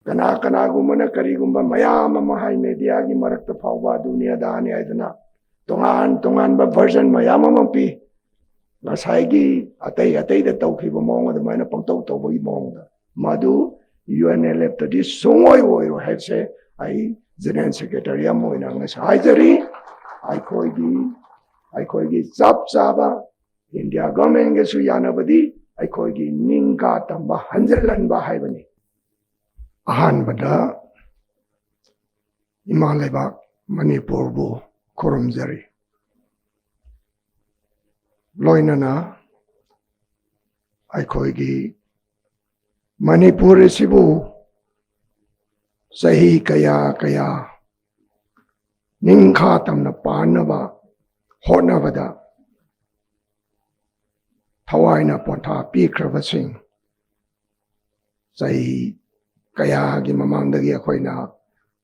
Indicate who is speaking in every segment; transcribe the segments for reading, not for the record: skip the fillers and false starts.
Speaker 1: Kana karigumba mayam mahai media gi marakta phawba dunia dani aidana tongan ba version mayam pi ngasai atei atei da tawkhiba mong da maina pangtou tawbagi mong da madu UNLF da di songoi oiro haise ai general secretary amoina ngasai jari ai khoigi chap chaba India government ge su yanabadi ai khoigi ningka tamba hanjalan ba haibani ahanbada Imphal Manipur bu khurumjari loinana aikoigi Manipur sibu sahi kaya ningkha tamna panaba honabada thawaina potha pikrabasing sahi kaya gi mamangdagi akoina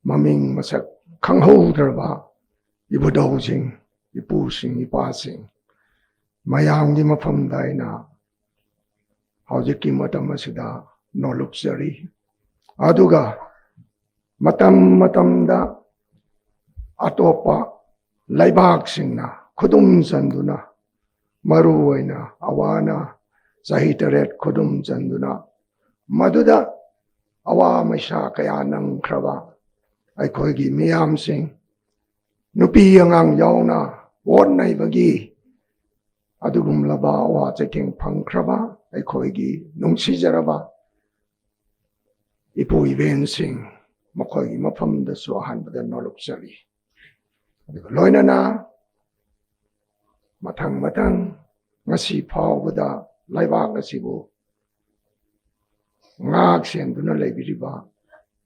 Speaker 1: maming masak khanghodraba ibudawsing ipusing ipasing mayamgi mafamda aina hojiki matam asida nolupsari aduga matamda atopa laibaksingna khudum sanduna maruwaina awana sahitaret khudum sanduna maduda awa maisha kaya nang kraba aikoigi miyamsing nupi angang yauna wonnai bagi adugumlaba awa cheking pangkraba aikoigi nungsijaraba ipu evensing makoigi mafamda su ahanbada nolupsari aduga loinana matang ngasi phawbada laibak asibu ngak senduna leibiriba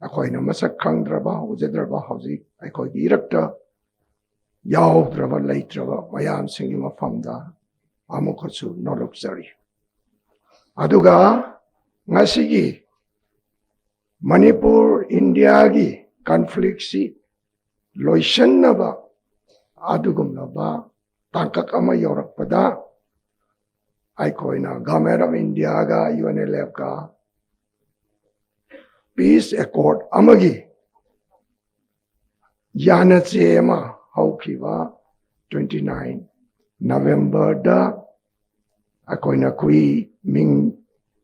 Speaker 1: akoina masak khangdraba ujadraba hauji aikoigi irakta yawdraba leitraba mayam singi mafamda amukhasu nolupsari aduga ngasigi Manipur India gi conflict si loisannaba adugumlaba tangkak ama yorakpada aikoina government of India ga UNLF ga Peace Accord amagi yanache ama haukiba 29 November da akoina kui ming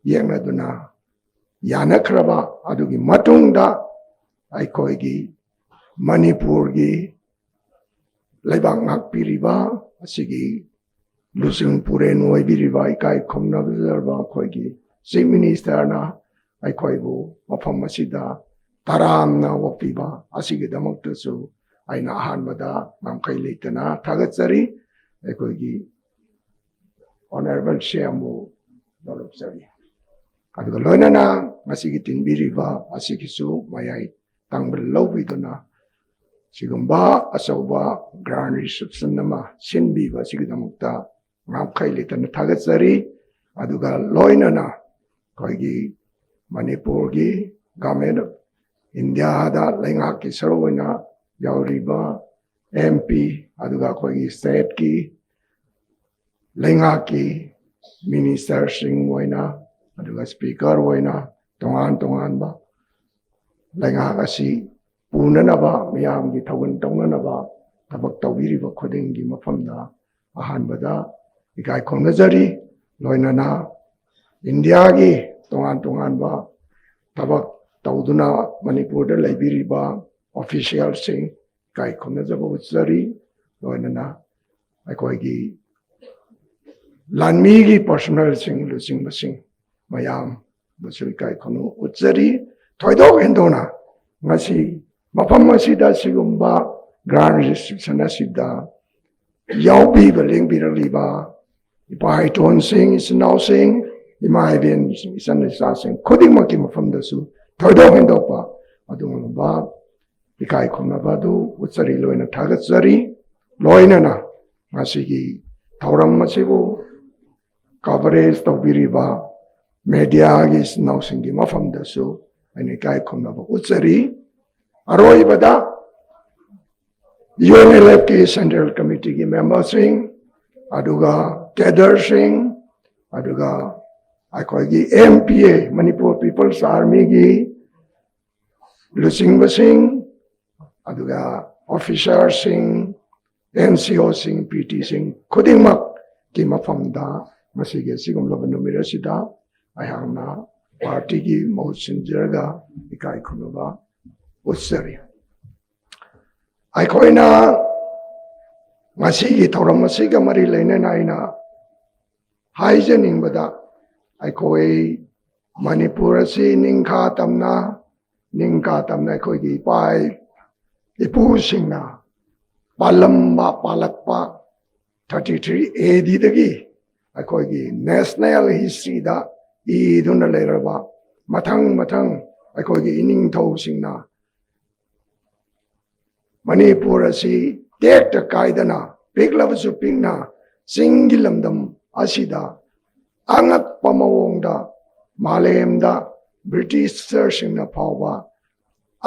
Speaker 1: yengaduna yanakraba adugi matungda aikoigi Manipur gi laibak ngakpiriba asigi lusung puren oibiriba ikai khomnabzarba akoigi chief minister na aikoibu mafam asida taramna wapiba asigidamaktasu aina ahanbada ngamkai leitana thagatsari aikoigi honorable shamu nolupsari aduga loinana masigi tinbiriba asigisu mayai tangbal lawbiduna sigumba asauba grand reception nama sinbiba sigidamakta ngamkai leitana thagatsari aduga loinana koigi Manipur gi government of India da lengak ki sarwina yauriba MP aduga koigi state ki lengak ki minister sing waina aduga speaker waina tongan ba lengak asi punanaba miyam gi thawun tonganaba tabak tawbiriba khudingi mafamda ahanbada ikai khongnajari loinana India gi tongan ba tabak tawduna Manipur da laibiriba official sing kai khonajaba utsari loinana aikoigi lanmi gi personal sing lusing basing mayam busul kai khono utsari thoidok endona ngasi mafam asida sigumba grand reception asida yaubi baling biraliba ipai ton sing is now sing imai ben isan isa sing khudimaki mafamdasu thoidok endopa adungba ikai khonabadu utsari loina thagatsari loinana ngasigi thauram masibu coverage tawbiriba media gi now singi mafamdasu ani kai khonaba utsari aroibada UNLF ki central committee ki members sing aduga cadre sing aduga akoigi MPA Manipur People's Army gi ꯂꯨꯆꯤꯡꯕꯁꯤꯡ ꯑꯗꯨꯒ ꯑꯣꯐꯤꯁꯥꯔꯁꯤꯡ NCOꯁꯤꯡ PTꯁꯤꯡ ꯈꯨꯗꯤꯡꯃꯛꯀꯤ ꯃꯐꯝꯗ ꯃꯁꯤꯒꯤ ꯑꯁꯤꯒꯨꯝꯂꯕ ꯅꯨꯃꯤꯠ ꯑꯁꯤꯗ ꯑꯩꯍꯥꯛꯅ ꯄꯥꯔꯇꯤꯒꯤ ꯃꯍꯨꯠ ꯁꯤꯟꯖꯔꯒ ꯏꯀꯥꯏ ꯈꯨꯝꯅꯕ ꯎꯠꯆꯔꯤ ꯑꯩꯈꯣꯏꯅ ꯉꯁꯤꯒꯤ ꯊꯧꯔꯝ ꯑꯁꯤꯒ ꯃꯔꯤ ꯂꯩꯅꯅ ꯑꯩꯅ ꯍꯥꯏꯖꯅꯤꯡꯕꯗ ꯑꯩꯈꯣꯏ ꯃꯅꯤꯄꯨꯔ ꯑꯁꯤ ꯅꯤꯡꯈꯥ ꯇꯝꯅ ꯑꯩꯈꯣꯏꯒꯤ ꯏꯄꯥ ꯏꯄꯨꯁꯤꯡꯅ ꯄꯥꯜꯂꯛꯄ 33 ADꯗꯒꯤ ꯑꯩꯈꯣꯏꯒꯤ ꯅꯦꯁꯅꯦꯜ ꯍꯤꯁꯇ꯭ꯔꯤꯗ ꯏꯗꯨꯅ ꯂꯩꯔꯕ ꯃꯊꯪ ꯑꯩꯈꯣꯏꯒꯤ ꯏꯅꯤꯡꯊꯧꯁꯤꯡꯅ ꯃꯅꯤꯄꯨꯔ ꯑꯁꯤ ꯇꯦꯛꯇ ꯀꯥꯏꯗꯅ ꯄꯤꯛꯂꯕꯁꯨ ꯄꯤꯛꯅ ꯆꯤꯡꯒꯤ ꯂꯝꯗꯝ ꯑꯁꯤꯗ ꯑꯉꯛꯄ ꯃꯑꯣꯡꯗ ꯃꯥꯂꯦꯝꯗ ꯕ꯭ꯔꯤꯇꯤꯁꯔꯁꯤꯡꯅ ꯐꯥꯎꯕ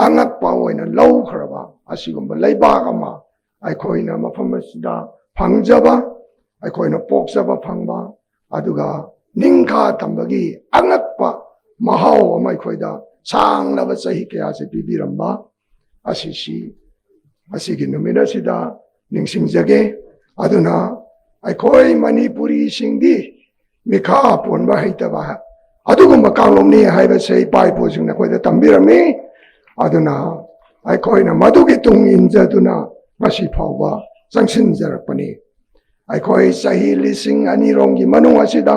Speaker 1: ꯑꯉꯛꯄ ꯑꯣꯏꯅ ꯂꯧꯈ꯭ꯔꯕ ꯑꯁꯤꯒꯨꯝꯕ ꯂꯩꯕꯥꯛ ꯑꯃ ꯑꯩꯈꯣꯏꯅ ꯃꯐꯝ ꯑꯁꯤꯗ ꯐꯪꯖꯕ ꯑꯩꯈꯣꯏꯅ ꯄꯣꯛꯆꯕ ꯐꯪꯕ ꯑꯗꯨꯒ ꯅꯤꯡꯈꯥ ꯇꯝꯕꯒꯤ ꯑꯉꯛꯄ ꯃꯍꯥꯎ ꯑꯃ ꯑꯩꯈꯣꯏꯗ ꯁꯥꯡꯂꯕ ꯆꯍꯤ ꯀꯌꯥꯁꯦ ꯄꯤꯕꯤꯔꯝꯕ ꯑꯁꯤꯒꯤ ꯅꯨꯃꯤꯠ ꯑꯁꯤꯗ ꯅꯤꯡꯁꯤꯡꯖꯒꯦ ꯑꯗꯨꯅ ꯑꯩꯈꯣꯏ ꯃꯅꯤꯄꯨꯔꯤꯁꯤꯡꯗꯤ ꯃꯤꯈꯥ ꯄꯣꯟꯕ ꯍꯩꯇꯕ ꯑꯗꯨꯒꯨꯝꯕ ꯀꯥꯡꯂꯨꯞꯅꯤ ꯍꯥꯏꯕꯁꯦ ꯏꯄꯥ ꯏꯄꯨꯁꯤꯡꯅ ꯑꯩꯈꯣꯏꯗ ꯇꯝꯕꯤꯔꯝꯃꯤ ꯑꯗꯨꯅ ꯑꯩꯈꯣꯏꯅ ꯃꯗꯨꯒꯤ ꯇꯨꯡ ꯏꯟꯖꯗꯨꯅ ꯉꯁꯤ ꯐꯥꯎꯕ ꯆꯪꯁꯤꯟꯖꯔꯛꯄꯅꯤ ꯑꯩꯈꯣꯏ ꯆꯍꯤ 2000 ꯃꯅꯨꯡ ꯑꯁꯤꯗ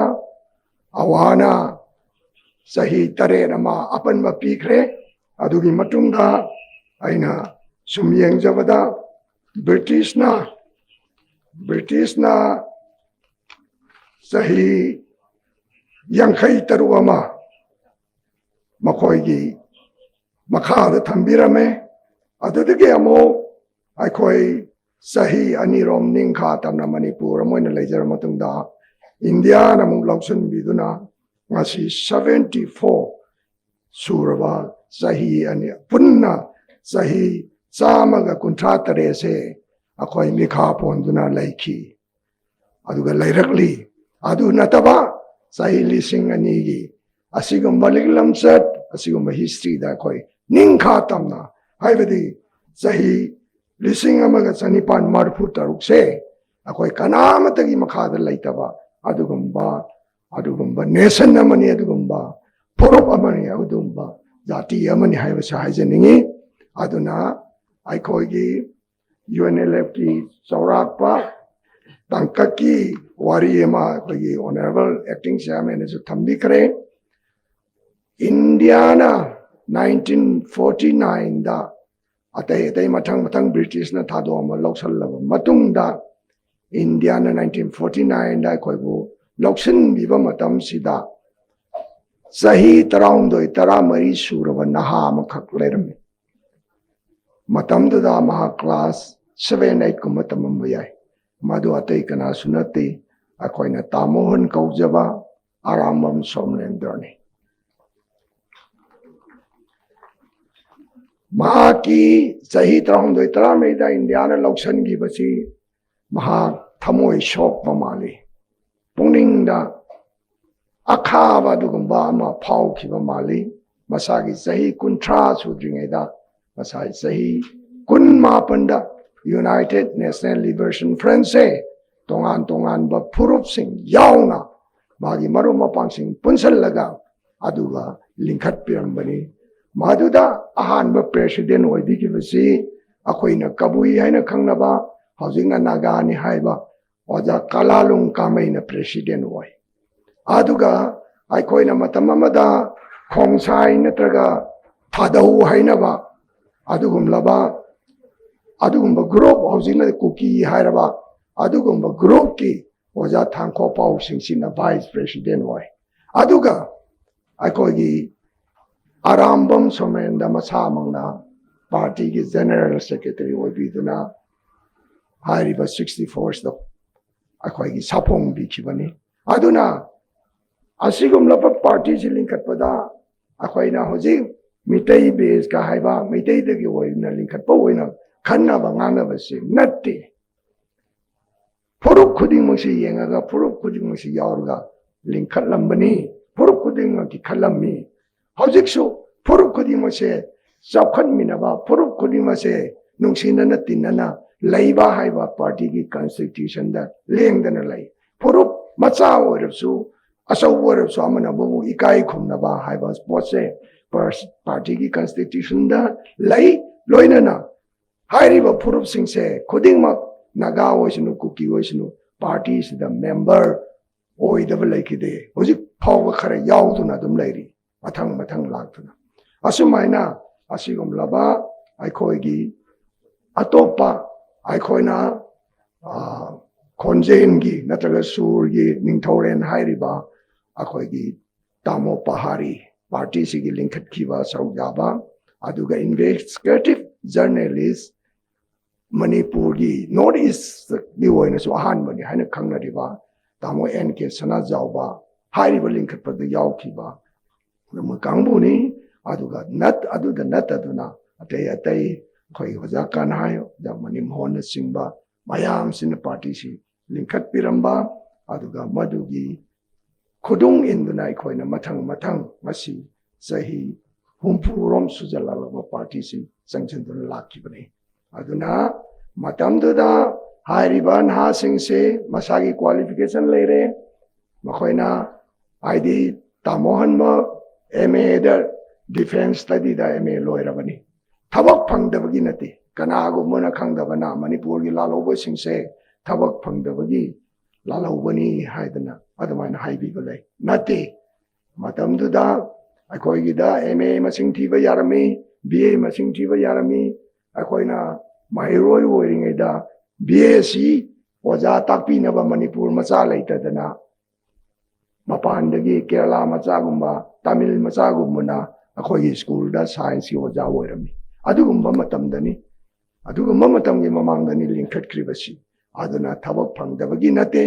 Speaker 1: ꯑꯋꯥꯅ ꯆꯍꯤ 8 ꯑꯃ ꯑꯄꯟꯕ ꯄꯤꯈ꯭ꯔꯦ ꯑꯗꯨꯒꯤ ꯃꯇꯨꯡꯗ ꯑꯩꯅ ꯁꯨꯝ ꯌꯦꯡꯖꯕꯗ ꯕ꯭ꯔꯤꯇꯤꯁꯅ ꯆꯍꯤ 53 ꯑꯃ ꯃꯈꯣꯏꯒꯤ ꯃꯈꯥꯗ ꯊꯝꯕꯤꯔꯝꯃꯦ ꯑꯗꯨꯗꯒꯤ ꯑꯃꯨꯛ ꯑꯩꯈꯣꯏ ꯆꯍꯤ 2 ꯅꯤꯡꯈꯥ ꯇꯝꯅ ꯃꯅꯤꯄꯨꯔ ꯑꯃ ꯑꯣꯏꯅ ꯂꯩꯖꯔ ꯃꯇꯨꯡꯗ ꯏꯟꯗꯤꯌꯥꯅ ꯑꯃꯨꯛ ꯂꯧꯁꯤꯟꯕꯤꯗꯨꯅ ꯉꯁꯤ 74 ꯁꯨꯔꯕ ꯆꯍꯤ ꯄꯨꯟꯅ ꯆꯍꯤ 153ꯁꯦ ꯑꯩꯈꯣꯏ ꯃꯤꯈꯥ ꯄꯣꯟꯗꯨꯅ ꯂꯩꯈꯤ ꯑꯗꯨꯒ ꯂꯩꯔꯛꯂꯤ ꯑꯗꯨ ꯅꯠꯇꯕ ꯆꯍꯤ 2002ꯒꯤ ꯑꯁꯤꯒꯨꯝꯕ ꯂꯤꯛꯂꯝꯆꯠ ꯑꯁꯤꯒꯨꯝꯕ ꯍꯤꯁꯇ꯭ꯔꯤꯗ ꯑꯩꯈꯣꯏ ꯅꯤꯡꯈꯥ ꯇꯝꯅ ꯍꯥꯏꯕꯗꯤ ꯆꯍꯤ 1963ꯁꯦ ꯑꯩꯈꯣꯏ ꯀꯅꯥꯃꯠꯇꯒꯤ ꯃꯈꯥꯗ ꯂꯩꯇꯕ ꯑꯗꯨꯒꯨꯝꯕ ꯅꯦꯁꯟ ꯑꯃꯅꯤ ꯑꯗꯨꯒꯨꯝꯕ ꯐꯨꯔꯨꯞ ꯑꯃꯅꯤ ꯑꯗꯨꯒꯨꯝꯕ ꯖꯥꯇꯤ ꯑꯃꯅꯤ ꯍꯥꯏꯕꯁꯤ ꯍꯥꯏꯖꯅꯤꯡꯉꯤ ꯑꯗꯨꯅ ꯑꯩꯈꯣꯏꯒꯤ UNLFꯀꯤ ꯆꯥꯎꯔꯥꯛꯄ ꯇꯥꯡꯀꯛꯀꯤ ꯋꯥꯔꯤ ꯑꯃ ꯑꯩꯈꯣꯏꯒꯤ ꯑꯣꯅꯔꯦꯕꯜ ꯑꯦꯛꯇꯤꯡ ꯆꯤꯌꯔꯃꯦꯟꯅꯁꯨ ꯊꯝꯕꯤꯈ꯭ꯔꯦ ꯏꯟꯗꯤꯌꯥꯅ 1949ꯗ ꯑꯇꯩ ꯃꯊꯪ ꯕ꯭ꯔꯤꯇꯤꯁꯅ ꯊꯥꯗꯣꯛꯑꯝꯕ ꯂꯧꯁꯜꯂꯕ ꯃꯇꯨꯡꯗ ꯏꯟꯗꯤꯌꯥꯅ 1949ꯗ ꯑꯩꯈꯣꯏꯕꯨ ꯂꯧꯁꯤꯟꯕꯤꯕ ꯃꯇꯝꯁꯤꯗ ꯆꯍꯤ 13 ꯁꯨꯔꯕ ꯅꯍꯥ ꯑꯃꯈꯛ ꯂꯩꯔꯝꯃꯤ ꯃꯇꯝꯗꯨꯗ ꯃꯍꯥꯛ ꯀ꯭ꯂꯥꯁ 7-8 ꯀꯨꯝꯕ ꯇꯝꯃꯝꯕ ꯌꯥꯏ ꯃꯗꯨ ꯑꯇꯩ ꯀꯅꯥꯁꯨ ꯅꯠꯇꯦ ꯑꯩꯈꯣꯏꯅ ꯇꯥꯃꯣꯍꯟ ꯀꯧꯖꯕ ꯑꯔꯥꯝꯕꯝ ꯁꯣꯃꯦꯟꯗ꯭ꯔꯅꯤ ꯃꯍꯥꯛꯀꯤ ꯆꯍꯤ 13-14ꯗ ꯏꯟꯗꯤꯌꯥꯅ ꯂꯧꯁꯤꯟꯈꯤꯕꯁꯤ ꯃꯍꯥꯛ ꯊꯃꯣꯏ ꯁꯣꯛꯄ ꯃꯥꯜꯂꯤ ꯄꯨꯛꯅꯤꯡꯗ ꯑꯈꯥꯕ ꯑꯗꯨꯒꯨꯝꯕ ꯑꯃ ꯐꯥꯎꯈꯤꯕ ꯃꯥꯜꯂꯤ ꯃꯁꯥꯒꯤ ꯆꯍꯤ 30 ꯁꯨꯗ꯭ꯔꯤꯉꯩꯗ ꯃꯁꯥꯒꯤ ꯆꯍꯤ 18ꯗ ꯌꯨꯅꯥꯏꯇꯦꯠ ꯅꯦꯁꯅꯦꯜ ꯂꯤꯕꯔꯦꯁꯟ ꯐ꯭ꯔꯟꯠꯁꯦ ꯇꯣꯉꯥꯟꯕ ꯐꯨꯔꯨꯞꯁꯤꯡ ꯌꯥꯎꯅ ꯃꯥꯒꯤ ꯃꯔꯨꯞ ꯃꯄꯥꯡꯁꯤꯡ ꯄꯨꯟꯁꯤꯜꯂꯒ ꯑꯗꯨꯒ ꯂꯤꯡꯈꯠꯄꯤꯔꯝꯕꯅꯤ ꯃꯗꯨꯗ ꯑꯍꯥꯟꯕ ꯄ꯭ꯔꯦꯁꯤꯗꯦꯟ ꯑꯣꯏꯕꯤꯈꯤꯕꯁꯤ ꯑꯩꯈꯣꯏꯅ ꯀꯕꯨꯏ ꯍꯥꯏꯅ ꯈꯪꯅꯕ ꯍꯧꯖꯤꯛꯅ ꯅꯥꯒꯥꯅꯤ ꯍꯥꯏꯕ ꯑꯣꯖꯥ ꯀꯂꯥꯂꯨꯡ ꯀꯥꯃꯩꯅ ꯄ꯭ꯔꯦꯁꯤꯗꯦꯟ ꯑꯣꯏ ꯑꯗꯨꯒ ꯑꯩꯈꯣꯏꯅ ꯃꯇꯝ ꯑꯃꯗ ꯈꯣꯡꯁꯥꯏ ꯅꯠꯇ꯭ꯔꯒ ꯊꯥꯗꯧ ꯍꯥꯏꯅꯕ ꯑꯗꯨꯒꯨꯝꯕ ꯒ꯭ꯔꯨꯞ ꯍꯧꯖꯤꯛꯅ ꯀꯨꯀꯤ ꯍꯥꯏꯔꯕ ꯑꯗꯨꯒꯨꯝꯕ ꯒ꯭ꯔꯨꯞꯀꯤ ꯑꯣꯖꯥ ꯊꯥꯡꯈꯣꯄꯥꯎꯁꯤꯡꯁꯤꯅ ꯚꯥꯏꯁ ꯄ꯭ꯔꯦꯁꯤꯗꯦꯟ ꯑꯣꯏ ꯑꯗꯨꯒ ꯑꯩꯈꯣꯏꯒꯤ ꯑꯔꯥꯝꯕꯝ ꯁꯣꯃꯦꯟꯗ ꯃꯁꯥꯃꯛꯅ ꯄꯥꯔꯇꯤꯒꯤ ꯖꯦꯅꯔꯦꯜ ꯁꯦꯀ꯭ꯔꯦꯇꯔꯤ ꯑꯣꯏꯕꯤꯗꯨꯅ ꯍꯥꯏꯔꯤꯕ 64ꯁꯤꯗ ꯑꯩꯈꯣꯏꯒꯤ ꯁꯥꯐꯣꯡ ꯄꯤꯈꯤꯕꯅꯤ ꯑꯗꯨꯅ ꯑꯁꯤꯒꯨꯝꯂꯕ ꯄꯥꯔꯇꯤꯁꯤ ꯂꯤꯡꯈꯠꯄꯗ ꯑꯩꯈꯣꯏꯅ ꯍꯧꯖꯤꯛ ꯃꯤꯇꯩ ꯕꯦꯁꯀ ꯍꯥꯏꯕ ꯃꯩꯇꯩꯗꯒꯤ ꯑꯣꯏꯅ ꯂꯤꯡꯈꯠꯄ ꯑꯣꯏꯅ ꯈꯟꯅꯕ ꯉꯥꯡꯅꯕꯁꯤ ꯅꯠꯇꯦ ꯐꯨꯔꯨꯞ ꯈꯨꯗꯤꯡꯃꯛꯁꯤ ꯌꯦꯡꯉꯒ ꯐꯨꯔꯨꯞ ꯈꯨꯗꯤꯡꯃꯛꯁꯤ ꯌꯥꯎꯔꯒ ꯂꯤꯡꯈꯠꯂꯝꯕꯅꯤ ꯐꯨꯔꯨꯞ ꯈꯨꯗꯤꯡꯃꯛꯀꯤ ꯈꯜꯂꯝꯃꯤ ꯍꯧꯖꯤꯛꯁꯨ ꯐꯨꯔꯨꯞ ꯈꯨꯗꯤꯡꯃꯛꯁꯦ Chapkhat minaba purup khudima se nungsinana tinana laiba haiba party ki constitution da lengdana lai purup macha oirapsu asau oirapsu amana bu ikai khumnaba haiba spose party ki constitution da lai loinana hairiba purup singse khudingmak naga oisinu kuki oisinu party sida member oidaba laikide hojik phawba khara yauduna dum lairi mathang laktuna asumaina asigum laba aikhoigi atopa aikhoina khonjengi natraga surgi ningthoren hairiba akhoigi tamo pahari party sigi linkhat khiba saujaba aduga investigative journalist Manipur gi North East gi oina su ahan bani haina khangnariba tamo NK sana jawba hairiba linkhat padu yaukhiba nama kangbuni aduga nat aduna atei khoi hojakan hayo da manim hon singba mayam sin party si linkhat piramba aduga madugi khudung induna khoina mathang masi sahi humpurom sujalala party si sangchendun lakibani aduna matamduda hairiban ha singse masagi qualification leire makhoina ID tamohanma MA da defense study da MA loirabani thabak phangdabagi nati kanagumana khangdabana manipur gi lalobo singse thabak phangdabagi lalobani haidana adamaina haibi balai nati matamduda akoi gi da MA masing thiba yarami BA masing thiba yarami akoina mairoi oiringai da BSc oja takpinaba manipur macha leitadana mapandagi Kerala machagumba Tamil machagumuna akhoi school da science ki oja oirami adugumba matamdani adugumba matamgi mamangdani linkhat kribasi aduna thabak phangdabagi nate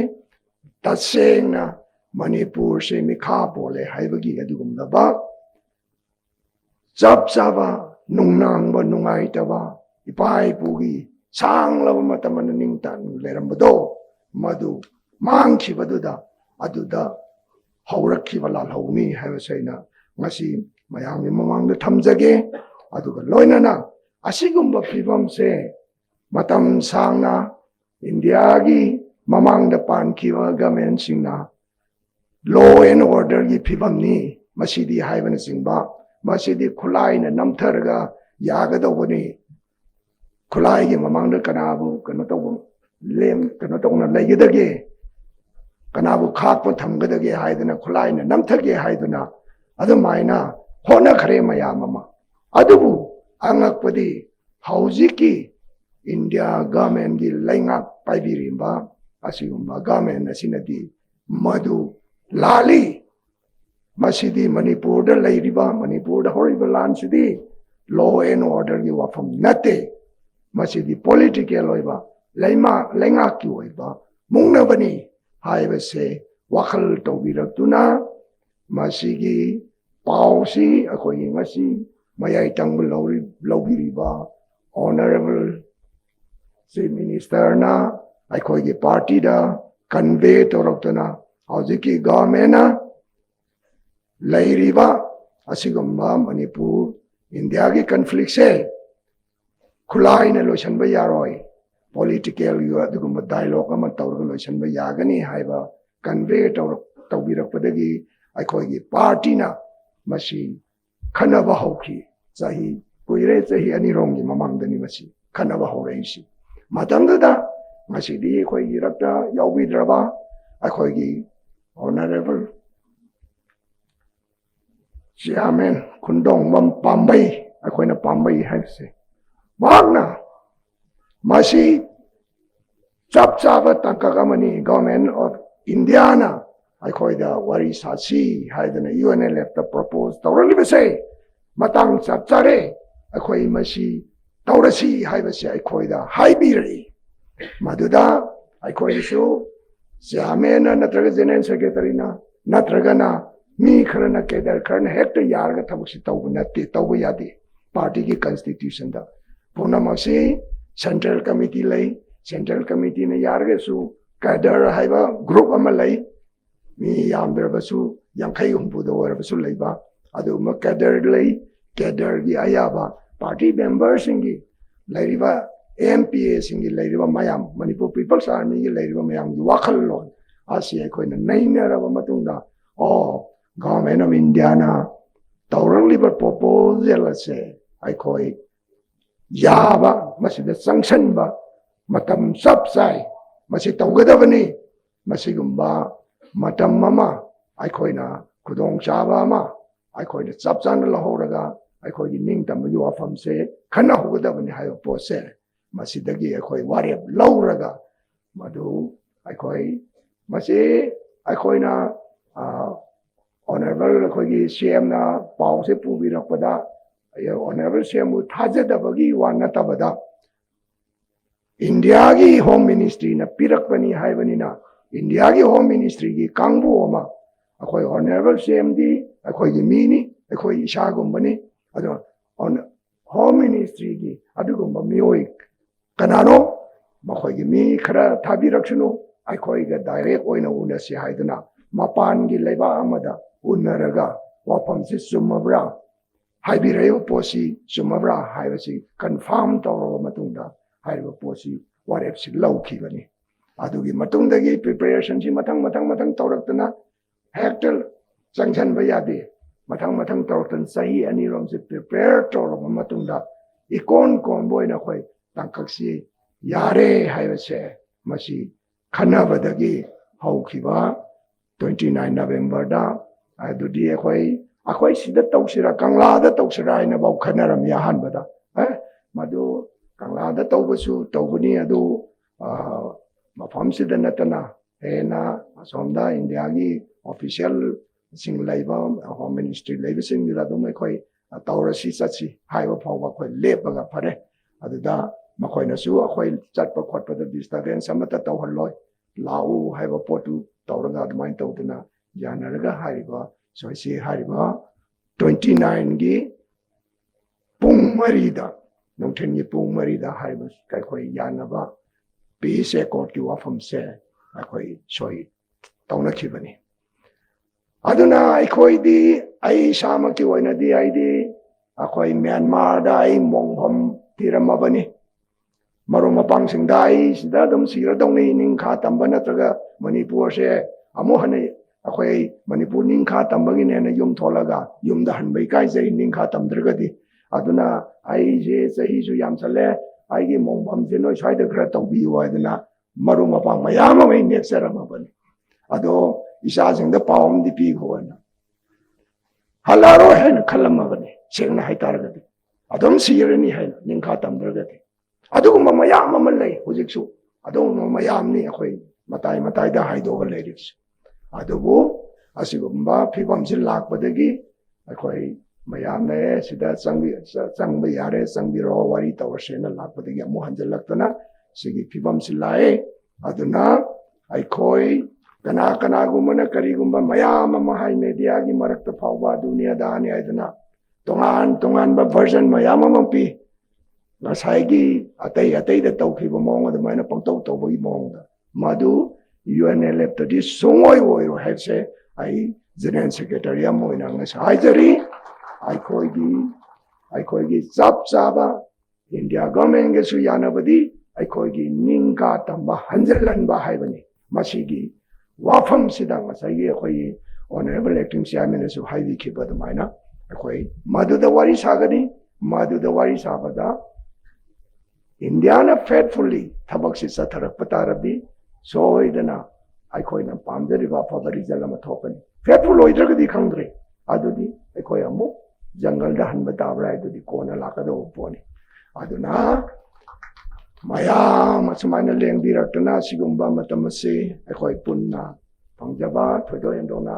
Speaker 1: tasengna manipur se mikha pole haibagi adugumdaba chaba nungnangba nungaitaba ipai pugi sanglaba matamana ningtan lerambado madu mangkhibaduda aduda haurakhiba lalhauni haibasaina ngasi mayamni mamangda thamjage aduga loinana asigumba phibamse matam sangna India gi mamangda pankhiba government singna law and order gi phibamni masidi haibana singba masidi khulaina namtharga yagadawani khulai gi mamangda kanabu kano tawum lem kano tawna laigidage kanabu khakpa thamgadage haidana khulaina namthage haidana adumaina hona khare mayamama adubu angakpadi haujiki India government gi laingak paibirimba asigumba government asinadi madu lali masidi manipur da lairiba manipur da horiba lansidi law and order gi wafam nate masidi political oiba laingak ki oiba mungnabani haibase wakhal tawbiraktuna masigi pausi akoi ngasi mayai tangul lawbiriba honorable chief minister na akoi gi party da convey toraktuna haujiki government na lairiba asigumba manipur India gi conflict se khulaina loisanba yaroi political yu adugumba dialogue ama tawrga loisanba yagani haiba convey tawbirakpadagi akoi gi party na masi khanaba hauki chahi kuire chahi anirongi mamangdani masi khanaba haureisi matamda masidi akoi gi rakta yaubidraba akoi gi honorable Chairman Kundong Mam Pambai akoina Pambai haise magna masi chaba takagamani government of India na akoida wari sasi haidana UNLF the propose tawrali base matang chare akoi masi tawrasi haibase akoida haibiri maduda akoi shu chairman natraga general secretary na natragana mi kharana kedar kharna hekta yarga thabuksi tawbu natte tawbu yadi party ki constitution da punamasi central committee lay central committee ne yarga su kadar haiba group ama lay mi yamber basu yankai humbu da war basu lay ba adu ma kadar lay kadar gi ayaba party members singi lairiba MPA singi lairiba mayam Manipur People's Army gi lairiba mayam gi wakhallon asi aikoina nainaraba matungda government of India na tawrangliba proposal ase aikoi yaba masida sanctionba matam sab sai masi tawgadabani masigumba matam mama aikoina kudong chaba ma aikoina chap chana lahoraga aiko gi ning tam gi wafam se khana hogadabani hayo pose masidagi aiko warep lauraga madu aiko masi aikoina honorable aiko gi CM na pause pubirakpada honorable CM thajadabagi wana tabada India gi home ministry na pirakpani haibani na India gi home ministry gi kangbu ama aiko honorable CM di aiko gi mini aiko ishagumbani on home ministry gi adugumba mioi kanano makhoi mi khara thabiraksunu aikoi ga direct oina unasi haiduna mapan gi leba amada unaraga wafam si sumabra haibirayo posi sumabra haibasi confirm tawro matungda haiba posi warep si lauki bani adugi matungdagi preparation si matang tawraktana hector sanction bayade matang tawrtan sahi anirom se prepare tawro matungda ikon boina khoi tangkaksi yare haibase masi khanabadagi haukiba 29 November da adudi akhoi sida tawsira kangla da tawsira ina bau khanaram ya hanbada madu kangla da tawbasu tawbuni adu mafam sida natana ena asomda India gi official sing laiba home ministry laiba sing da dum akhoi tawrasi satsi haiba phawba khoi lepaga phare aduda makoina su akhoi chatpa khotpa disturbance amata tawhalloi lau haiba potu tawranga admain tawduna yanaraga haiba soisi haiba 29 gi pung marida nongthen gi pung marida haiba kai khoi yanaba peace accord ki wafam se akhoi soi tawna khibani aduna akhoi di ai sama ki oina di ai di akhoi Myanmar da ai monghom tiramabani marum mapang singdai sida dum sira dongni ningkha tamba natraga Manipur se amu hane akhoi Manipur ningkha tambagi ne na yum tholaga yum da hanbai kai jai ningkha tamdragadi aduna ai je sahi su yam sale ai gi mongbam je noi sai da khra tawbi wa aduna marum mapang mayam mai nexarama bani ado isa singda pawam di pi khona halaro hen khalamabani sengna haitaragadi adom sirani hen ningkha tamdragadi adugumba mayam ama lei hujiksu adugumba mayam ni akhoi matai da haidoga leirix adubu asigumba phibamsi lakpadagi akhoi mayam ne sida changba yare changbiro wari tawasena lakpadagi amu hanjalaktana sigi phibamsi lae aduna akhoi kana gumana karigumba mayam ama hai media gi marakta phawba dunia da ani aidana tongan ba version mayam ama pi ngasai atei da tawkhiba mong adamaina pangtou tawbagi mong da madu UNLF tadi songoi oiro haise ai general secretary amoina ngasai jari ai gi chaba India government ge su yanabadi ai gi ningka tamba hanjalan ba haibani masigi wafam sida ngasai gi honorable acting chairman su haibi khiba adamaina madu da wari sagani madu da wari sabada Indiana faithfully thabak si satharak patarabi soidana aikoina pamjariba afaba result ama thokani faithful oidragadi khangdre adudi aikoi amu jungle da hanba tabra adudi kona lakado poni aduna mayam asumana lengbiratna sigumba matamase aikoi punna pangjaba thodo endona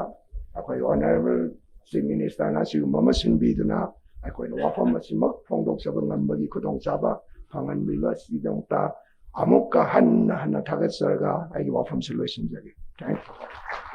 Speaker 1: aikoi honorable chief minister na sigumba masinbiduna aikoi wafam masimak phongdok sabangambagi khudong chaba pangan biba sidong ta amukka hanna thagat sarga ai wafam solution jagi thank you